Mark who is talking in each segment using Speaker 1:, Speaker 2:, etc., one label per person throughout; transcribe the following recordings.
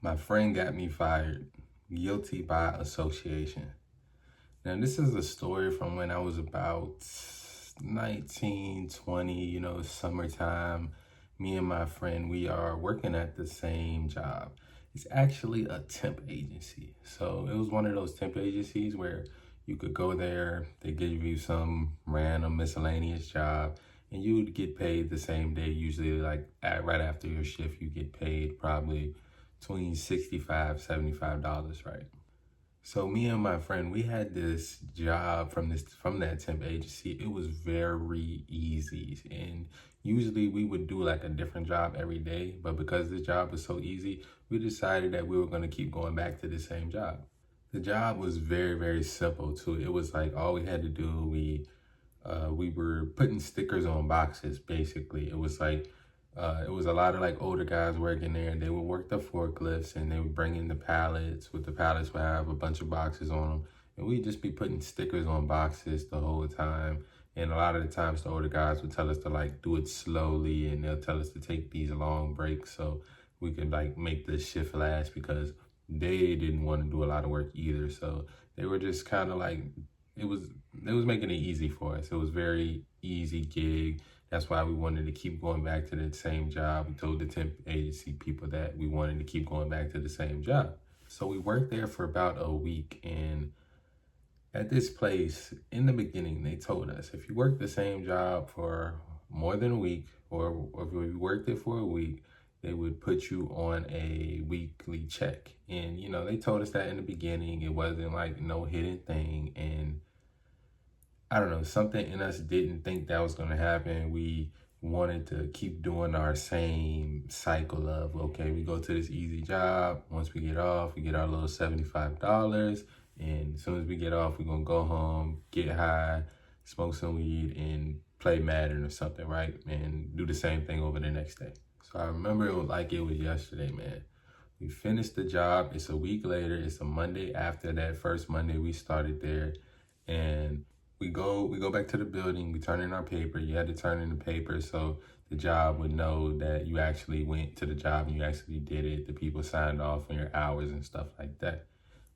Speaker 1: My friend got me fired, guilty by association. Now, this is a story from when I was about 19, 20, summertime. Me and my friend, we are working at the same job. It's actually a temp agency. So it was one of those temp agencies where you could go there, they give you some random miscellaneous job, and you would get paid the same day. Usually, right after your shift, you get paid probably between $65, $75, right? So me and my friend, we had this job from that temp agency. It was very easy, and usually we would do like a different job every day. But because this job was so easy, we decided that we were going to keep going back to the same job. The job was very, very simple too. It was like all we had to do. We were putting stickers on boxes. Basically, it was a lot of like older guys working there, and they would work the forklifts, and they would bring in the pallets. With the pallets would have a bunch of boxes on them, and we'd just be putting stickers on boxes the whole time. And a lot of the times, the older guys would tell us to like do it slowly, and they'll tell us to take these long breaks so we could like make the shift last, because they didn't want to do a lot of work either. So they were just kind of like it was it was making it easy for us. It was very easy gig. That's why we wanted to keep going back to the same job. We told the temp agency people that we wanted to keep going back to the same job. So we worked there for about a week. And at this place, in the beginning, they told us if you work the same job for more than a week, or if you worked it for a week, they would put you on a weekly check. And, they told us that in the beginning. It wasn't like no hidden thing. And I don't know, something in us didn't think that was going to happen. We wanted to keep doing our same cycle of, okay, we go to this easy job. Once we get off, we get our little $75. And as soon as we get off, we're going to go home, get high, smoke some weed, and play Madden or something, right? And do the same thing over the next day. So I remember it was like it was yesterday, man. We finished the job. It's a week later. It's a Monday after that first Monday we started there. And we go back to the building, we turn in our paper. You had to turn in the paper so the job would know that you actually went to the job and you actually did it. The people signed off on your hours and stuff like that.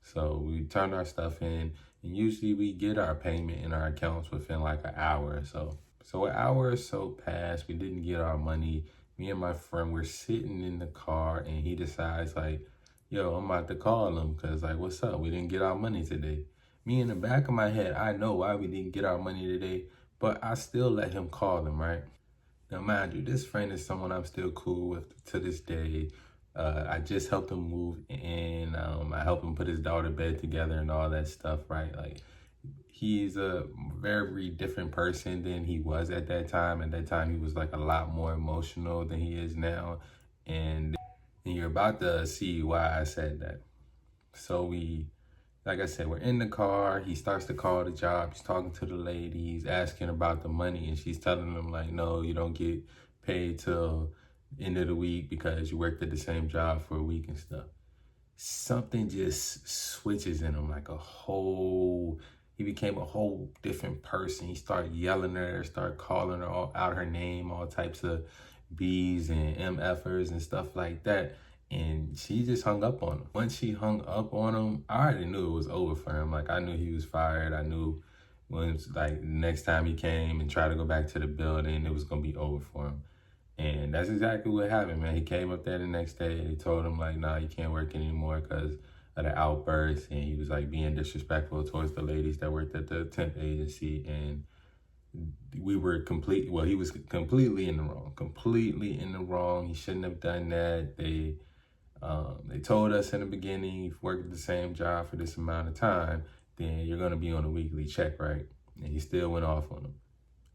Speaker 1: So we turned our stuff in, and usually we get our payment in our accounts within like an hour or so. So an hour or so passed, we didn't get our money. Me and my friend were sitting in the car, and he decides like, yo, I'm about to call him, because like, what's up? We didn't get our money today. Me, in the back of my head, I know why we didn't get our money today, but I still let him call them, right? Now, mind you, this friend is someone I'm still cool with to this day. I just helped him move in. I helped him put his daughter bed together and all that stuff, right? Like, he's a very different person than he was at that time. At that time, he was like a lot more emotional than he is now. And you're about to see why I said that. So like I said, we're in the car. He starts to call the job. He's talking to the lady. He's asking about the money, and she's telling him like, no, you don't get paid till end of the week because you worked at the same job for a week and stuff. Something just switches in him, he became a whole different person. He started yelling at her, started calling her out her name, all types of B's and MFers and stuff like that. And she just hung up on him. Once she hung up on him, I already knew it was over for him. Like, I knew he was fired. I knew when, like, next time he came and tried to go back to the building, it was going to be over for him. And that's exactly what happened, man. He came up there the next day. They told him, like, nah, you can't work anymore because of the outburst. And he was, like, being disrespectful towards the ladies that worked at the temp agency. And he was completely in the wrong. He shouldn't have done that. They told us in the beginning, if you work at the same job for this amount of time, then you're going to be on a weekly check, right? And he still went off on them.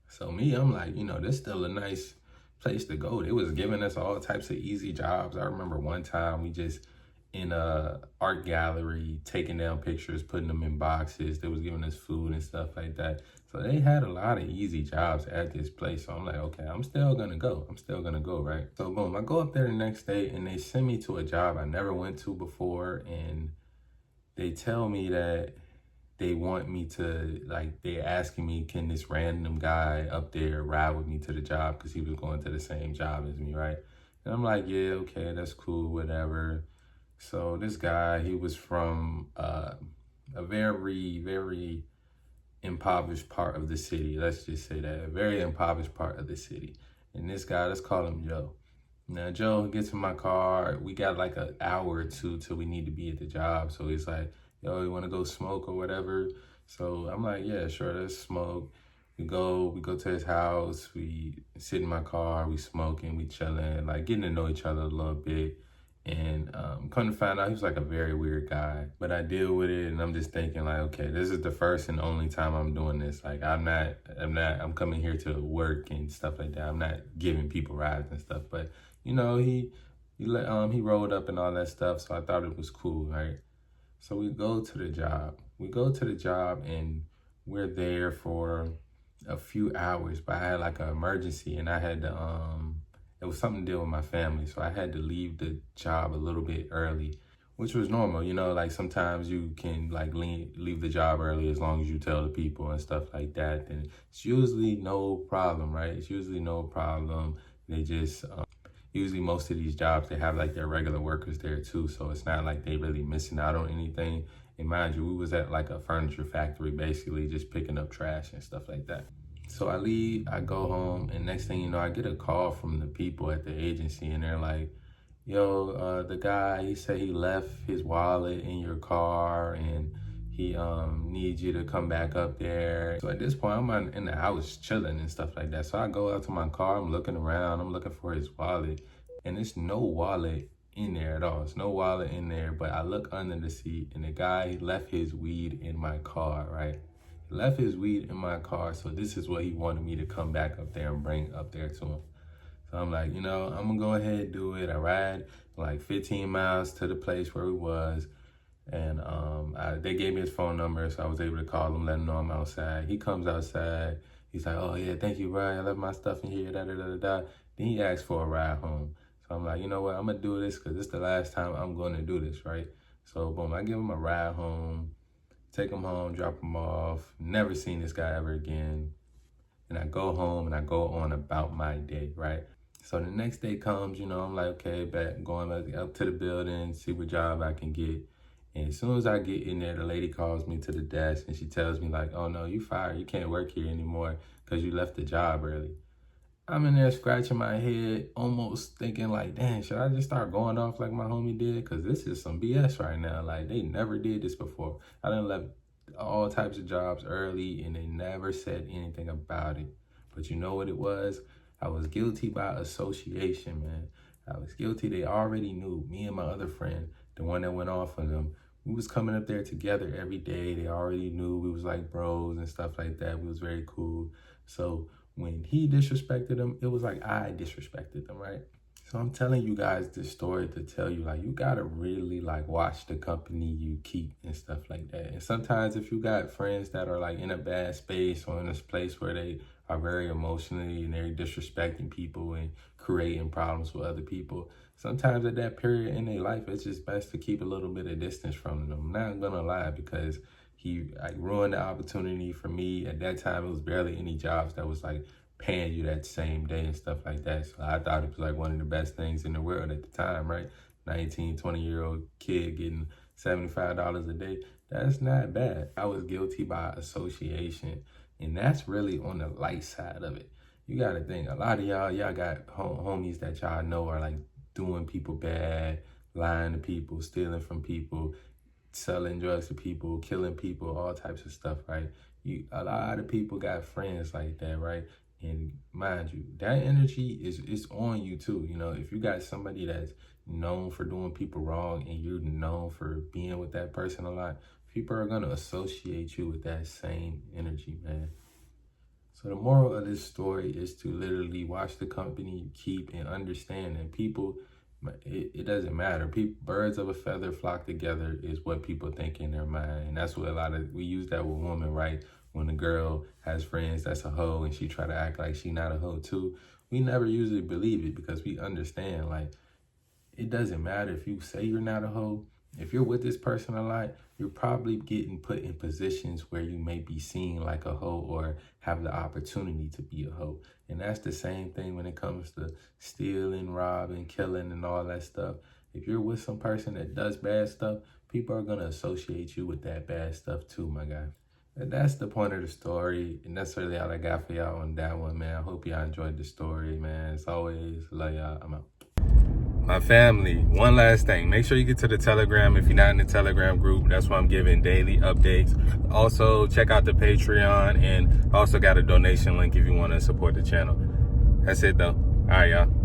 Speaker 1: So me, I'm like, there's still a nice place to go. They was giving us all types of easy jobs. I remember one time we just in a art gallery, taking down pictures, putting them in boxes. They was giving us food and stuff like that. So they had a lot of easy jobs at this place. So I'm like, okay, I'm still gonna go, right? So boom, I go up there the next day, and they send me to a job I never went to before. And they tell me that they want me to, like, they asking me, can this random guy up there ride with me to the job, because he was going to the same job as me, right? And I'm like, yeah, okay, that's cool, whatever. So this guy, he was from a very, very impoverished part of the city. Let's just say that, a very impoverished part of the city. And this guy, let's call him Joe. Now Joe gets in my car. We got like an hour or two till we need to be at the job. So he's like, yo, you want to go smoke or whatever? So I'm like, yeah, sure, let's smoke. We go to his house. We sit in my car. We smoking. We chilling, like getting to know each other a little bit. And come to find out, he was like a very weird guy. But I deal with it, and I'm just thinking like, okay, this is the first and only time I'm doing this. Like, I'm coming here to work and stuff like that. I'm not giving people rides and stuff. But you know, he rolled up and all that stuff, so I thought it was cool, right? So we go to the job. And we're there for a few hours. But I had like an emergency, and I had to it was something to deal with my family, so I had to leave the job a little bit early, which was normal. You know, like sometimes you can like leave the job early as long as you tell the people and stuff like that. And it's usually no problem, right? It's usually no problem. They just usually most of these jobs, they have like their regular workers there too, so it's not like they really missing out on anything. And mind you, we was at like a furniture factory, basically just picking up trash and stuff like that. So I leave, I go home, and next thing you know, I get a call from the people at the agency, and they're like, yo, the guy, he said he left his wallet in your car, and he needs you to come back up there. So at this point, I'm in the house chilling and stuff like that. So I go out to my car, I'm looking around, I'm looking for his wallet, and there's no wallet in there at all. There's no wallet in there, but I look under the seat, and the guy left his weed in my car, right? Left his weed in my car, so this is what he wanted me to come back up there and bring up there to him. So I'm like, you know, I'm gonna go ahead and do it. I ride like 15 miles to the place where he was, and they gave me his phone number, so I was able to call him, let him know I'm outside. He comes outside. He's like, oh yeah, thank you, bro. I left my stuff in here, da da da da da. Then he asked for a ride home. So I'm like, you know what? I'm gonna do this because this is the last time I'm gonna do this, right? So boom, I give him a ride home. Take him home, drop him off, never seen this guy ever again. And I go home and I go on about my day, right? So the next day comes, you know, I'm like, okay, back, going back up to the building, see what job I can get. And as soon as I get in there, the lady calls me to the desk and she tells me like, oh no, you fired, you can't work here anymore because you left the job early. I'm in there scratching my head, almost thinking like, dang, should I just start going off like my homie did? Because this is some BS right now. Like, they never did this before. I done left all types of jobs early, and they never said anything about it. But you know what it was? I was guilty by association, man. I was guilty. They already knew. Me and my other friend, the one that went off on them, we was coming up there together every day. They already knew we was like bros and stuff like that. We was very cool. So when he disrespected them, it was like I disrespected them, right? So I'm telling you guys this story to tell you, like, you gotta really like watch the company you keep and stuff like that. And sometimes if you got friends that are like in a bad space or in this place where they are very emotionally and they're disrespecting people and creating problems with other people, sometimes at that period in their life, it's just best to keep a little bit of distance from them. I'm not gonna lie, because he like ruined the opportunity for me. At that time, it was barely any jobs that was like paying you that same day and stuff like that. So I thought it was like one of the best things in the world at the time, right? 19, 20-year-old kid getting $75 a day. That's not bad. I was guilty by association. And that's really on the light side of it. You got to think, a lot of y'all got homies that y'all know are like doing people bad, lying to people, stealing from people, selling drugs to people, killing people, all types of stuff, right? A lot of people got friends like that, right? And mind you, that energy is on you too. You know, if you got somebody that's known for doing people wrong and you're known for being with that person a lot, people are going to associate you with that same energy, man. So the moral of this story is to literally watch the company you keep and understand that people, it doesn't matter. Birds of a feather flock together is what people think in their mind. And that's what we use that with women, right? When a girl has friends that's a hoe and she try to act like she not a hoe too, we never usually believe it because we understand, like, it doesn't matter if you say you're not a hoe. If you're with this person a lot, you're probably getting put in positions where you may be seen like a hoe or have the opportunity to be a hoe. And that's the same thing when it comes to stealing, robbing, killing, and all that stuff. If you're with some person that does bad stuff, people are going to associate you with that bad stuff too, my guy. And that's the point of the story. And that's really all I got for y'all on that one, man. I hope y'all enjoyed the story, man. As always, love y'all. I'm out. My family, one last thing. Make sure you get to the Telegram if you're not in the Telegram group. That's why I'm giving daily updates. Also, check out the Patreon, and also got a donation link if you want to support the channel. That's it, though. All right, y'all.